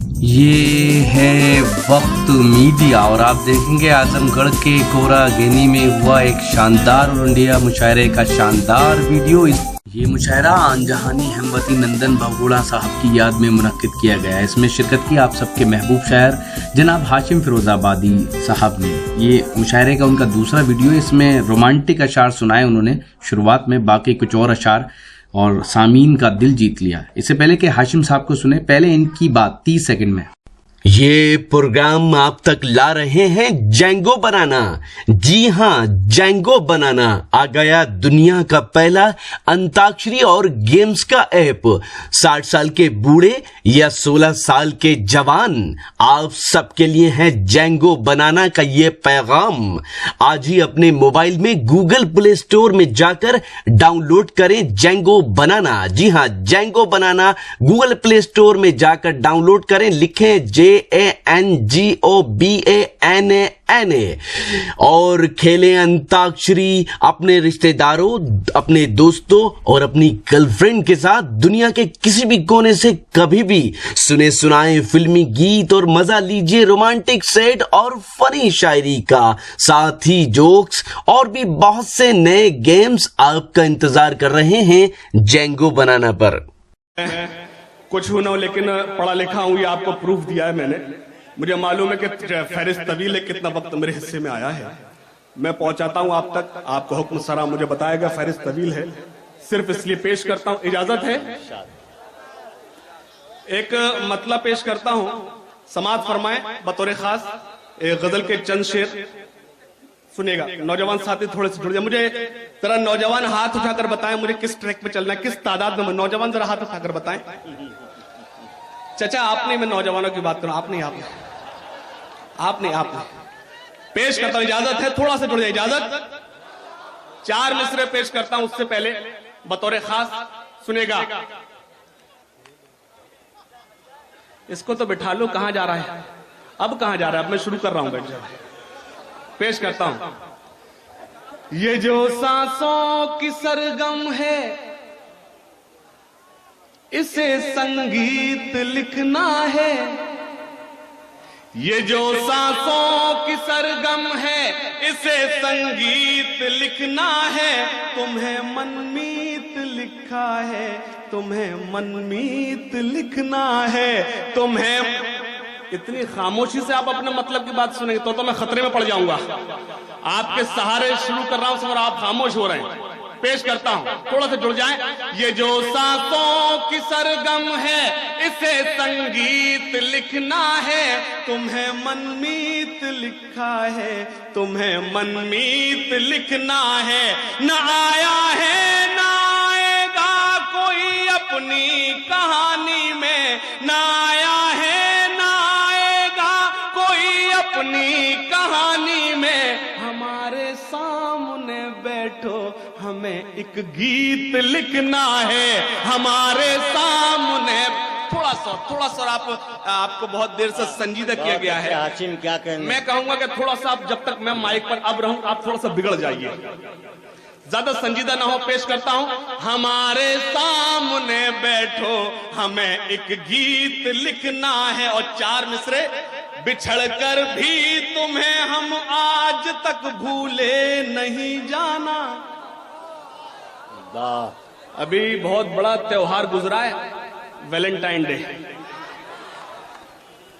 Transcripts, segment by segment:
ये है वक्त मीडिया और आप देखेंगे आजमगढ़ के कोरागेनी में हुआ एक शानदार ऑल इंडिया मुशायरे का शानदार वीडियो। ये मुशायरा आनजहानी हेमवती नंदन बहुगुणा साहब की याद में मुनक्किद किया गया है। इसमें शिरकत की आप सबके महबूब शायर जनाब हाशिम फिरोजाबादी साहब ने। ये मुशायरे का उनका दूसरा वीडियो। इसमें रोमांटिक अशार सुनाए उन्होंने शुरुआत में, बाकी कुछ और अशार, और सामीन का दिल जीत लिया। इससे पहले कि हाशिम साहब को सुने, पहले इनकी बात 30 सेकंड में। ये प्रोग्राम आप तक ला रहे हैं जेंगो बनाना। जी हां, जेंगो बनाना आ गया दुनिया का पहला अंताक्षरी और गेम्स का ऐप। 60 साल के बूढ़े या 16 साल के जवान, आप सबके लिए है जेंगो बनाना का ये पैगाम। आज ही अपने मोबाइल में गूगल प्ले स्टोर में जाकर डाउनलोड करें जेंगो बनाना। जी हां, जेंगो बनाना गूगल प्ले स्टोर में जाकर डाउनलोड करें। लिखें JANGOBANANA और खेलें अंताक्षरी अपने रिश्तेदारों, अपने दोस्तों और अपनी गर्लफ्रेंड के साथ दुनिया के किसी भी कोने से कभी भी। सुने सुनाए फिल्मी गीत और मजा लीजिए रोमांटिक सेट और फनी शायरी का, साथ ही जोक्स और भी बहुत से नए गेम्स आपका इंतजार कर रहे हैं जेंगो बनाना पर। कुछ हूं ना, लेकिन पढ़ा लिखा हूं, ये आपको प्रूफ दिया है मैंने। मुझे मालूम है कि फहरिस्त तवील है, कितना वक्त मेरे हिस्से में आया है। मैं पहुंचाता हूं आप तक, आपको हुक्म सरा मुझे बताएगा। फहरिस्त तवील है, सिर्फ इसलिए पेश करता हूं, इजाजत है। एक मतलब पेश करता हूं, समाअत फरमाएं बतौर खास। एक गजल के चंद शेर सुनेगा। नौजवान साथी थोड़े से जुड़ जाए। मुझे जरा नौजवान हाथ उठाकर बताएं मुझे किस ट्रैक पे चलना है, किस तादाद में। नौजवान जरा हाथ उठाकर बताएं। चाचा आप नहीं, मैं नौजवानों की बात करूं। आप नहीं पेश करता हूं, इजाजत है। थोड़ा सा जुड़ जाए, इजाजत। 4 मिसरे पेश करता हूं, उससे पहले बतौर खास सुनेगा। इसको तो बिठा लो, कहां जा रहा है अब, कहां जा रहा है अब? मैं शुरू कर रहा हूं, बैठ जाओ। पेश करता हूं। ये जो सांसों की सरगम है, इसे संगीत लिखना है। ये जो सांसों की सरगम है, इसे संगीत लिखना है। तुम्हें मनमीत लिखा है, तुम्हें मनमीत लिखना है। तुम्हें इतनी खामोशी से आप अपने मतलब की बात सुनेंगे तो मैं खतरे में पड़ जाऊंगा। आपके सहारे शुरू कर रहा हूं और आप खामोश हो रहे हैं। पेश करता हूं, थोड़ा सा जुड़ जाएं। ये जो सांसों की सरगम है, इसे संगीत लिखना है। तुम्हें मनमीत लिखा है, तुम्हें मनमीत लिखना है। न आया है न आएगा कोई अपनी कहानी में। न आया है अपनी कहानी में। हमारे सामने बैठो, हमें एक गीत लिखना है। हमारे सामने थोड़ा सा आपको बहुत देर से संजीदा किया गया है। हाशिम क्या कहना? मैं कहूंगा कि थोड़ा सा आप, जब तक मैं माइक पर अब रहूं, आप थोड़ा सा बिगड़ जाइए, ज्यादा संजीदा ना हो। पेश करता हूं। हमारे सामने बैठो, हमें एक गीत लिखना है। और 4 मिसरे। बिछड़कर भी तुम्हें हम आज तक भूले नहीं जाना। अभी बहुत बड़ा त्योहार गुजरा है, वैलेंटाइन डे।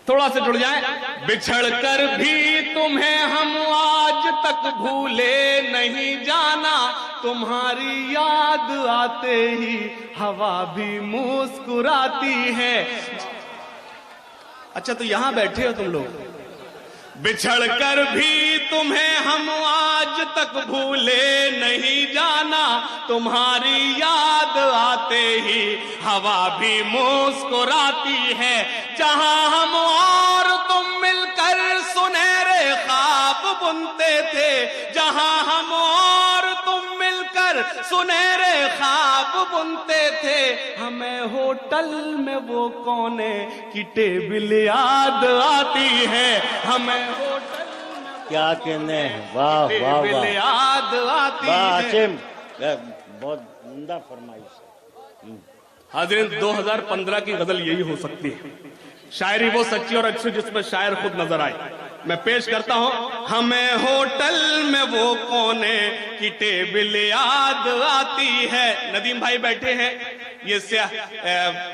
थोड़ा सा जुड़ जाए। बिछड़कर भी तुम्हें हम आज तक भूले नहीं जाना। तुम्हारी याद आते ही हवा भी मुस्कुराती है। अच्छा, तो यहां बैठे हो तुम लोग। बिछड़कर भी तुम्हें हम आज तक भूले नहीं जाना। तुम्हारी याद आते ही हवा भी मुस्कुराती है। जहां हम और तुम मिलकर सुनहरे ख्वाब बुनते थे। जहां हम और तुम मिलकर सुनहरे ख्वाब बुनते थे। हमें होटल में वो कोने की टेबल याद आती है। हमें होटल में क्या कहने, वाह वाह वाह, याद आती है। हाशिम बहुत उम्दा फरमाइश। हाज़िरीन, 2015 की गजल यही हो सकती है। शायरी वो सच्ची और अच्छी जिसमें शायर खुद नजर आए। मैं पेश करता हूं, हमें होटल में वो कोने की टेबल याद आती है। नदीम भाई बैठे हैं, ये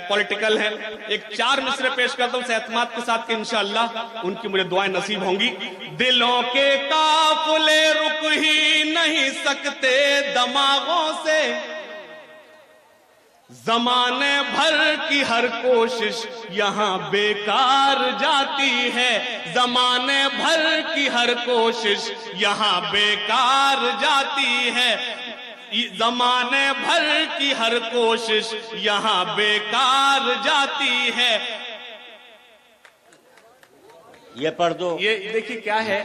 पॉलिटिकल है। एक 4 मिसरे पेश करता हूं सेहतमाद के साथ कि इंशाअल्लाह उनकी मुझे दुआएं नसीब होंगी। दिलों के काफिले रुक ही नहीं सकते दिमागों से, जमाने भर की हर कोशिश यहां बेकार जाती है। जमाने भर की हर कोशिश यहां बेकार जाती है। जमाने भर की हर कोशिश यहां बेकार जाती है। ये पढ़ दो। ये देखिए क्या है,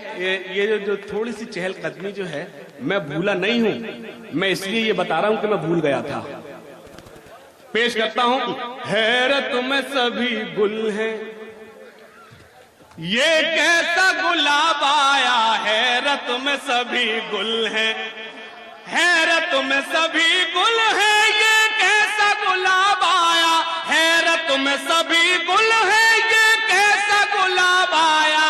ये जो थोड़ी सी चहलकदमी जो है, मैं भूला नहीं हूं, मैं इसलिए ये बता रहा हूं कि मैं भूल गया था। पेश करता हूं, हैरत में सभी गुल हैं, ये कैसा गुलाब आया। हैरत में सभी गुल हैं, हैरत में सभी गुल हैं, ये कैसा गुलाब आया। हैरत में सभी गुल हैं, ये कैसा गुलाब आया।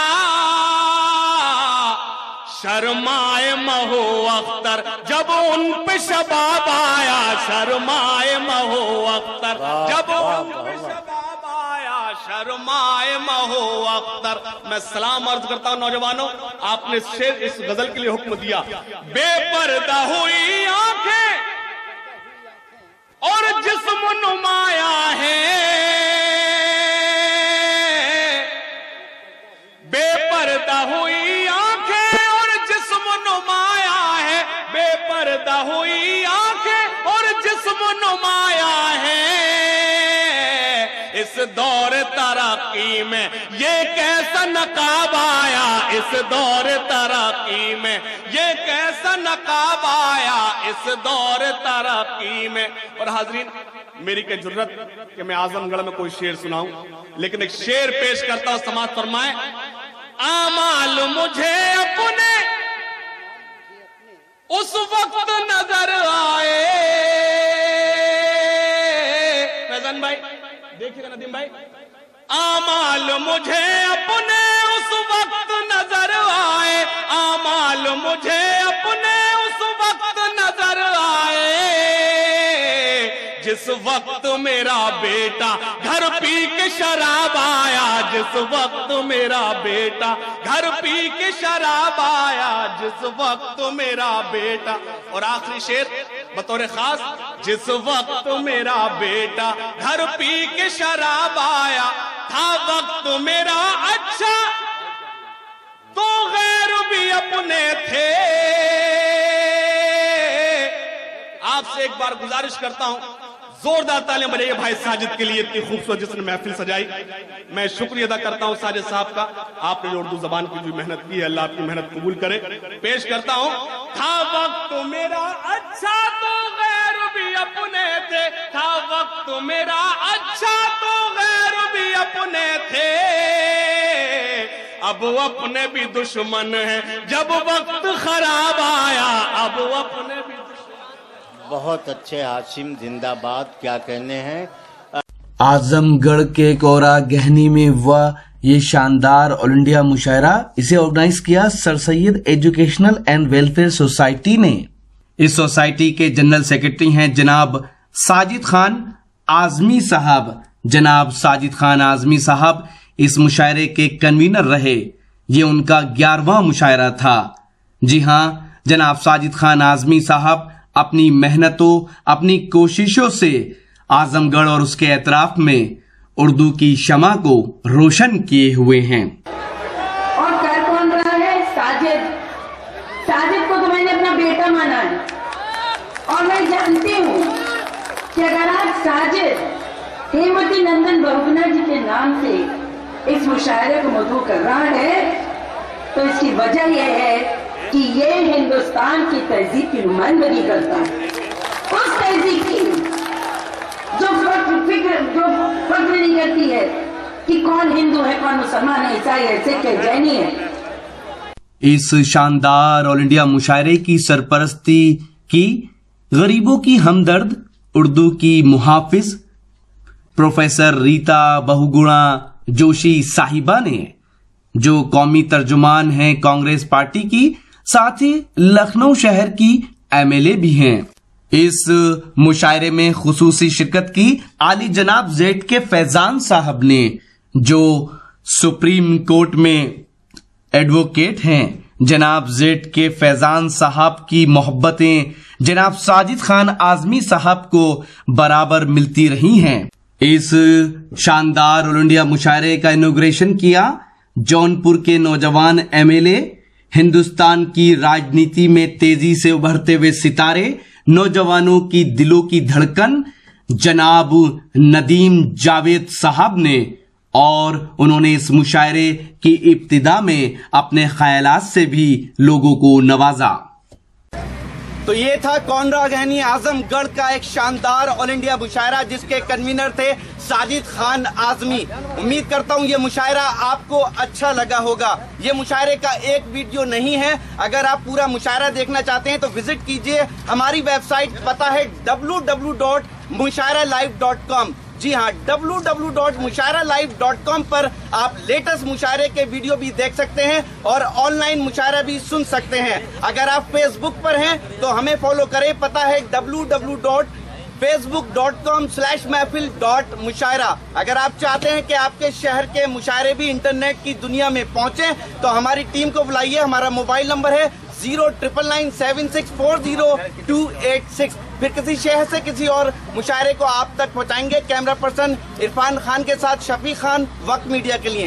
शर्माए महो अख्तर जब उन पे शबाब आया। शर्माए महो अख्तर जब उन पे शबाब आया। शर्माए महो अख्तर। मैं सलाम अर्ज करता हूं नौजवानों, आपने शेर इस गजल के लिए हुक्म दिया। बेपर्दा हुई आंखें और जिस्म नुमाया है। बेपर्दा हुई आंखें और जिस्म नुमाया है। बेपर्दा हुई आंखें और जिस्म नुमाया है। इस दौर तरक्की में ये कैसा नकाब आया। इस दौर तरक्की में ये कैसा नकाब आया। इस दौर तरक्की में। और हाजरीन, मेरी क्या जुर्रत कि मैं आजमगढ़ में कोई शेर सुनाऊं, लेकिन एक शेर पेश करता हूं, समाज फरमाए। आमाल मुझे अपने उस वक्त नजर आए। फैजान भाई देखिएगा, नदीम भाई। आमाल मुझे अपने उस वक्त नजर आए। आमाल मुझे अपने उस वक्त नजर आए जिस वक्त मेरा बेटा घर पी के शराब आया। जिस वक्त मेरा बेटा घर पी के शराब आया। जिस वक्त मेरा बेटा। और आखिरी शेर बतौर खास, जिस वक्त मेरा बेटा घर पी के शराब आया था वक्त मेरा अच्छा तो गैर भी अपने थे। आपसे एक बार गुजारिश करता हूं, जोरदार तालियां बजाइए भाई साजिद के लिए, इतनी खूबसूरत जिसने महफिल सजाई। मैं शुक्रिया अदा करता हूं साजिद साहब का, आपने जो उर्दू जबान की जो मेहनत की है, अल्लाह आपकी मेहनत कबूल करे। पेश करता हूं, था वक्त मेरा अच्छा तो गैर भी अपने थे। था वक्त मेरा अच्छा तो गैर भी अपने थे। अब वो अपने भी दुश्मन हैं जब वक्त खराब आया। अब वो अपने भी। बहुत अच्छे हाशिम, जिंदाबाद। क्या कहने हैं। आजमगढ़ के कोरा गहनी में हुआ ये शानदार ऑल इंडिया मुशायरा, इसे ऑर्गेनाइज किया sir Syed educational and welfare society ने। इस सोसाइटी के जनरल सेक्रेटरी हैं जनाब साजिद खान आजमी साहब। जनाब साजिद खान आजमी साहब इस मुशायरे के कन्वीनर रहे। ये उनका 11वां मुशायरा था। जी हाँ, जनाब साजिद खान आजमी साहब अपनी मेहनतों, अपनी कोशिशों से आजमगढ़ और उसके एतराफ में उर्दू की शमा को रोशन किए हुए हैं। और कर कौन रहा है? साजिद। साजिद को तो मैंने अपना बेटा माना है और मैं जानती हूँ कि अगर आज साजिद हेमवती नंदन बहुगुणा जी के नाम से इस मुशायरे को मधु कर रहा है तो इसकी वजह यह है कि ये हिंदुस्तान की तहजीब की नुमाइंदगी करता है। उस तहजीब की जो फर्क नहीं करती है कि कौन हिंदू है, कौन मुसलमान है, ईसाई है, सिख है, जैनी है। इस शानदार ऑल इंडिया मुशायरे की सरपरस्ती की गरीबों की हमदर्द उर्दू की मुहाफिज प्रोफेसर रीता बहुगुणा जोशी साहिबा ने, जो कौमी तर्जुमान हैं कांग्रेस पार्टी की, साथ ही लखनऊ शहर की एमएलए भी हैं। इस मुशायरे में खुसूसी शिरकत की आली जनाब जेड के फैजान साहब ने, जो सुप्रीम कोर्ट में एडवोकेट हैं। जनाब जेड के फैजान साहब की मोहब्बतें जनाब साजिद खान आजमी साहब को बराबर मिलती रही हैं। इस शानदार ऑल इंडिया मुशायरे का इनॉग्रेशन किया जौनपुर के नौजवान एमएलए, हिंदुस्तान की राजनीति में तेजी से उभरते हुए सितारे, नौजवानों की दिलों की धड़कन जनाब नदीम जावेद साहब ने, और उन्होंने इस मुशायरे की इब्तिदा में अपने ख्यालात से भी लोगों को नवाजा। तो ये था कौनरा गहनी आजमगढ़ का एक शानदार ऑल इंडिया मुशायरा, जिसके कन्वीनर थे साजिद खान आजमी। उम्मीद करता हूँ ये मुशायरा आपको अच्छा लगा होगा। ये मुशायरे का एक वीडियो नहीं है, अगर आप पूरा मुशायरा देखना चाहते हैं तो विजिट कीजिए हमारी वेबसाइट, पता है www.mushairalive.com। जी हाँ, www.mushairalive.com पर आप लेटेस्ट मुशायरे के वीडियो भी देख सकते हैं और ऑनलाइन मुशायरा भी सुन सकते हैं। अगर आप फेसबुक पर हैं तो हमें फॉलो करें, पता है www.facebook.com/महफिल.मुशायरा। अगर आप चाहते हैं कि आपके शहर के मुशायरे भी इंटरनेट की दुनिया में पहुंचे तो हमारी टीम को बुलाइए। हमारा मोबाइल नंबर है 09997640286। फिर किसी शहर से किसी और मुशायरे को आप तक पहुंचाएंगे। कैमरा पर्सन इरफान खान के साथ शफी खान, वक्त मीडिया के लिए।